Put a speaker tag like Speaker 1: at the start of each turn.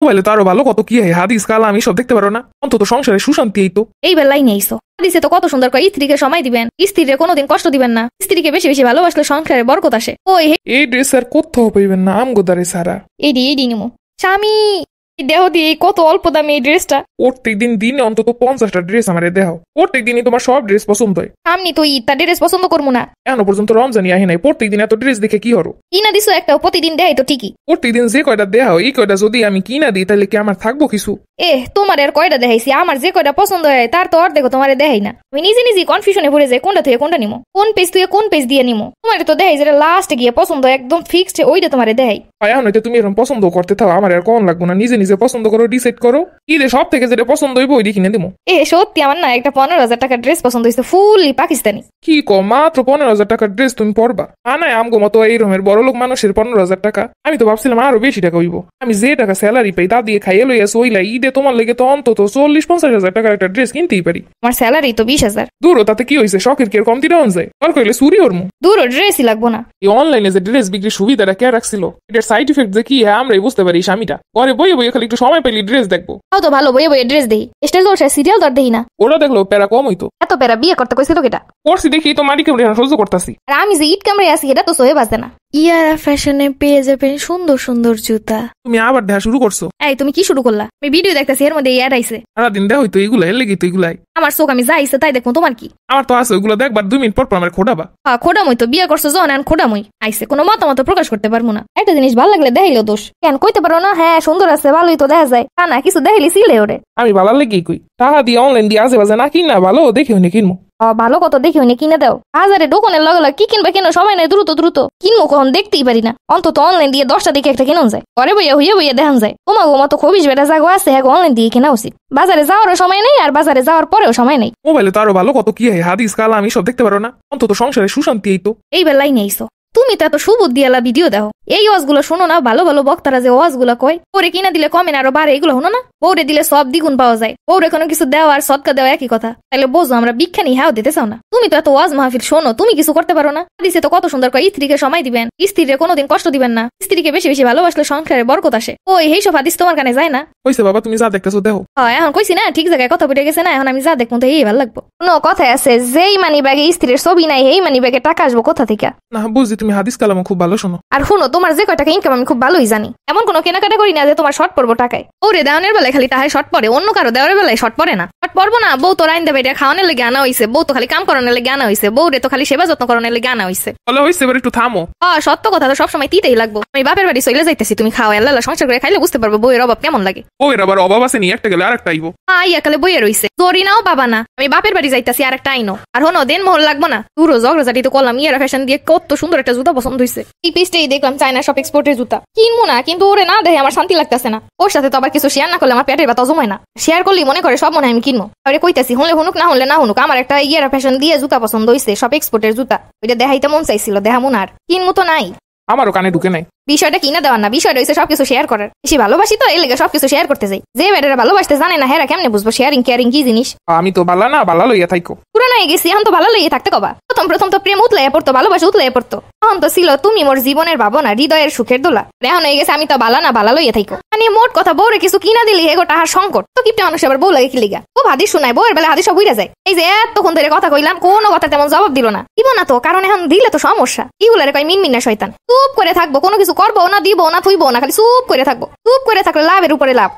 Speaker 1: মোবাইলে তো আরো ভালো কত কি হয়, হাদিস কালাম এইসব দেখতে পারো না? অন্তত সংসারে সুশান্তি এই তো।
Speaker 2: এই বেলায় নেইছো হাদিসে তো কত সুন্দর করে স্ত্রীকে সময় দিবেন, স্ত্রীকে কোনোদিন কষ্ট দিবেন না, স্ত্রীকে বেশি বেশি ভালোবাসলে সংসারে বরকত আসে। ওই
Speaker 1: এই ড্রেস আর কোথাও পাইবেন না আমগোদারে সারা।
Speaker 2: এইডি নিমো স্বামী দেহ দিয়ে কত অল্প দামি এই ড্রেসটা।
Speaker 1: প্রত্যেক দিন দিনে অন্তত 50টা ড্রেস আমারে দেও। প্রত্যেক দিনই তোমার সব ড্রেস পছন্দ হয়।
Speaker 2: আমি তো ঈদ ড্রেস পছন্দ করবো না।
Speaker 1: এখনো পর্যন্ত রমজানই আহে নাই, প্রত্যেক দিন এত ড্রেস দেখে কি হরো?
Speaker 2: কিনা দিছো একটা প্রতিদিন দেয় তো ঠিকই।
Speaker 1: প্রত্যেক দিন যে কয়টা দেও এই কয়টা যদি আমি কিনা দিই তাহলে কি আমার থাকবো কিছু?
Speaker 2: তোমার আর কয়টা দেখাইছি, আমার যে কয়টা পছন্দ হয় তার তো অর্ধেক তোমার দেখাই না। আমি নিজে নিজে কনফিউশনে পড়ে যাই কোনটা থেকে কোনটা নিমো, কোন পেজ থেকে কোন পেজ দিয়ে নিমো। তোমার তো দেখাই যেটা লাস্টে গিয়ে পছন্দ একদম ফিক্সড ওইটা তোমার দেখাই।
Speaker 1: এখন হয়তো তুমি এরকম পছন্দ করতে থাও, আমার আর কোন লাগবো না। নিজে নিজে পছন্দ করো, ডিসাইড করো ঈদে সব থেকে যেটা পছন্দ হইব ওইটা কিনে দেবো।
Speaker 2: সত্যি আমার না একটা 15,000 টাকার ড্রেস পছন্দ হয়েছে, ফুললি পাকিস্তানি।
Speaker 1: কি মাত্র 15,000 টাকার ড্রেস তুমি পরবা? আনায় আমগো মতো এই রকমের বড় লোক মানুষের 15,000 টাকা। আমি তো ভাবছিলাম আরো বেশি টাকা হইব। আমি যে টাকা স্যালারি পাই তা দিয়ে খাইয়ে লইয়া সইলা ঈদে তোমার লেগে তো অন্তত 40-50,000 টাকার একটা ড্রেস কিনতেই পারি।
Speaker 2: আমার স্যালারি তো 20,000।
Speaker 1: দূরও তাতে কি হয়েছে, শখের কি আর কমতি ডাউন যায়? আর কইলে চুরি হরমু।
Speaker 2: দূরও ড্রেসই লাগবো না।
Speaker 1: এই অনলাইনে যে ড্রেস বিক্রির সুবিধাটা কে রাখছিল, এটার সাইড ইফেক্ট যে কি আমরাই বুঝতে পারি। স্বামীটা ঘরে বইয়ে বইয়ে খালি একটু সময় পেলি ড্রেস দেখবো।
Speaker 2: তাও তো ভালো বইয়ে বইয়ে ড্রেস দেই, স্টেজ দর্শে সিরিয়াল দর দেই না।
Speaker 1: ওরা দেখলো প্যারা কম হইতো।
Speaker 2: এত প্যারা বিয়ে করতে কইছিল কেটা?
Speaker 1: পড়ছি দেখি তো মাটি কেমন সহ্য করতেছি।
Speaker 2: আর আমি যে ইট কামড়ে আছি এটা তো সহে বাজে না। ইয়ারা ফ্যাশনে পেয়ে যাবেন সুন্দর সুন্দর জুতা।
Speaker 1: তুমি আবার দেখা শুরু করছো?
Speaker 2: এই তুমি কি শুরু করলা? আমি ভিডিও দেখতেছি এর মধ্যে ইয়ার আইছে।
Speaker 1: সারাদিন দেখা হইতো এগুলা, এর লেগে তো এগুলাই।
Speaker 2: আমার চোখ আমি যা আইছে তাই দেখো, তোমার কি?
Speaker 1: আমার তো আছে ওইগুলো দেখবার 2 মিনিট পর পর আমার খোটাবা।
Speaker 2: খোডামই তো বিয়ে করছো যখন এখন খোডামই আইছে, কোনো মতামত প্রকাশ করতে পারবো না। একটা জিনিস ভালো লাগলে দেখাইলো দোষ কেন কইতে পারো না? হ্যাঁ সুন্দর আছে ভালোই তো দেখা যায়, তা না কিছু দেখাইলি সিলে ওরে।
Speaker 1: আমি ভালো লেগেই কই, টাকা দিয়ে অনলাইন দিয়ে আজে বাজে না কিনা ভালো দেখে হইনি কিনবো।
Speaker 2: ভালো কত দেখি হইনি কিনে দাও। হাজারে দোকানের লগে লগে কি কিনবা কেন সময় নাই, দ্রুত দ্রুত কিনবো কখন দেখতেই পারি না। অন্তত অনলাইন দিয়ে 10টা দিকে একটা কেনা যায়, ঘরে বইয়া হইয়া বইয়া দেখান যায়। তোমার মতো খবিস বেটা জাগো আছে হ্যাঁ অনলাইন দিয়ে কেনা উচিত। বাজারে যাওয়ারও সময় নেই আর বাজারে যাওয়ার পরেও সময় নেই।
Speaker 1: মোবাইলে তো আরো ভালো কত কি হয়, হাদিস কালাম এইসব দেখতে পারো না? অন্তত সংসারে সুশান্তি এই তো।
Speaker 2: এই বেলায় নেইছো তুমি তো এত সুবুদ্ধি আলা ভিডিও দেখো, এই ওয়াজগুলো শোনো না? ভালো ভালো বক্তারা যে ওয়াজগুলো কয় ওরে কিনা দিলে কমে না আরো বাড়ে, এগুলো শোনো না? বৌরে দিলে সব দ্বিগুণ পাওয়া যায়। বৌরে কোনো কিছু দেওয়া আর সৎকা দেওয়া একই কথা। তাহলে বোঝো আমরা বিজ্ঞানী হ্যাঁ দিতে চাও না। তুমি তো এত ওয়াজ মাহফিল শোনো, তুমি কিছু করতে পারো না? দিছে তো কত সুন্দর করে স্ত্রীকে সময় দিবেন, স্ত্রীকে কোনোদিন কষ্ট দিবেন না, স্ত্রীকে বেশি বেশি ভালোবাসলে সংসারে বরকত আসে। এই সব হাদিস তোমার কানে যায় না?
Speaker 1: কইছে বাবা তুমি যা দেখতেছো দেখো।
Speaker 2: এখন কইছি না ঠিক জায়গায় কথা বলে গেছে না, এখন আমি যা দেখবো তো এই ভালো লাগবো। কোনো কথায় আছে যেই মানি ব্যাগে স্ত্রীর ছবি নাই এই মানি ব্যাগে টাকা আসবো কোথা থেকে?
Speaker 1: না বুঝছি তুমি হাদিস কালাম খুব ভালো শোনো।
Speaker 2: আর শুনো তোমার যে কয় টাকা ইনকাম আমি খুব ভালোই জানি। এমন কোনো কেনাকাটা করি না যে তোমার শর্ট পড়বো টাকায়। ওরে দেওয়ানের বেলায় খালি তাহাই শর্ট পড়ে, অন্য কারো দেওয়ার বেলায় শর্ট পড়ে না। শর্ট পড়বো না, বউ তো রাইন দেবে এটা খাওয়ানোর লেগে আনা হইছে, বউ তো খালি কাম করানোর লেগে আনা হইছে, বউ রে তো খালি সেবা যত্ন করানোর লেগে আনা হইছে।
Speaker 1: বলে হইছে এবার একটু থামো।
Speaker 2: সত্য কথা তো সবসময় তিতেই লাগবো। আমি বাপের বাড়ি চলে যাইতেছি, তুমি খাও আল্লাহ সংসার করে খাইলে বুঝতে পারবো বউয়ের অভাব কেমন লাগে।
Speaker 1: বউয়ের আবার অভাব আছে নি, একটা গেলে আরেকটা আইবো।
Speaker 2: একালে বইয়ে রইছে জরি নাও বাবা না, আমি বাপের বাড়ি যাইতাছি আর একটা আইনো। আর হনো দেন মোহর লাগবো না, পুরো ঝগড়াঝাটি তো করলাম। ইয়ারা ফ্যাশন দিয়ে কত সুন্দর একটা জুতা পছন্দ হয়েছে, এই পিসটাই দেখলাম চায়না সব এক্সপোর্টের জুতা। কিনবো না কিন্তু ওরে না দেখে আমার শান্তি লাগতেছে না। ওর সাথে তো আবার কিছু শেয়ার না করলে আমার পেটের ব্যথা জমায় না। শেয়ার করলেই মনে করে সব মনে হয় আমি কিনবো। আরে কইতাছি হলে হুনুক না হলে না হুনুক, আমার একটা ইয়ারা ফ্যাশন দিয়ে জুতা পছন্দ হয়েছে, সব এক্সপোর্টের জুতা। ওইটা দেখাইতে মন চাইছিল, দেখামুন আর কিনবো তো নাই।
Speaker 1: আমারও কানে ঢুকে নাই।
Speaker 2: বিষয়টা কিনা দেওয়ার না, বিষয়টা হচ্ছে সবকিছু শেয়ার করার। বেশি ভালোবাসি তো এই লেগে সবকিছু শেয়ার করতে যাই। যে বেটারা ভালোবাসতে জানে না হেরা কেমনে বুঝবো শেয়ারিং কেয়ারিং কি জিনিস?
Speaker 1: আমি তো ভালো না, ভালো লইয়া থাইকো।
Speaker 2: পুরানো হয়ে গেছি, এখন তো ভালো লইয়া থাকতে কবা। প্রথম তো প্রেম উতলাইয়া পড়তো, ভালোবাসা উতলাইয়া পড়তো। এখন তো ছিল তুমি মোর জীবনের ভাবনা, হৃদয়ের সুখের দোলা। এখন হয়ে গেছে আমি তো ভালো না, ভালো লইয়া থাইকো। মানে মোট কথা বউরে কিছু কিনা দিলি হেগো টাহার সংকট। তো কিপটা মানুষ আবার বউ লাগে কি লিগা? ও হাদিস শোনায়, বউয়ের বেলা হাদিস সব বুইরা যায়। এই যে এতক্ষণ ধরে কথা কইলাম, কোনো কথা তেমন জবাব দিল না। দিব না তো, কারণ এখন দিলে তো সমস্যা। ইগুলারে কয় মিনমিনা শয়তান। চুপ করে থাকবো, কোনো কিছু করবো না, দিব না, থুইবো না, খালি চুপ করে থাকবো। চুপ করে থাকলে লাভের উপরে লাভ।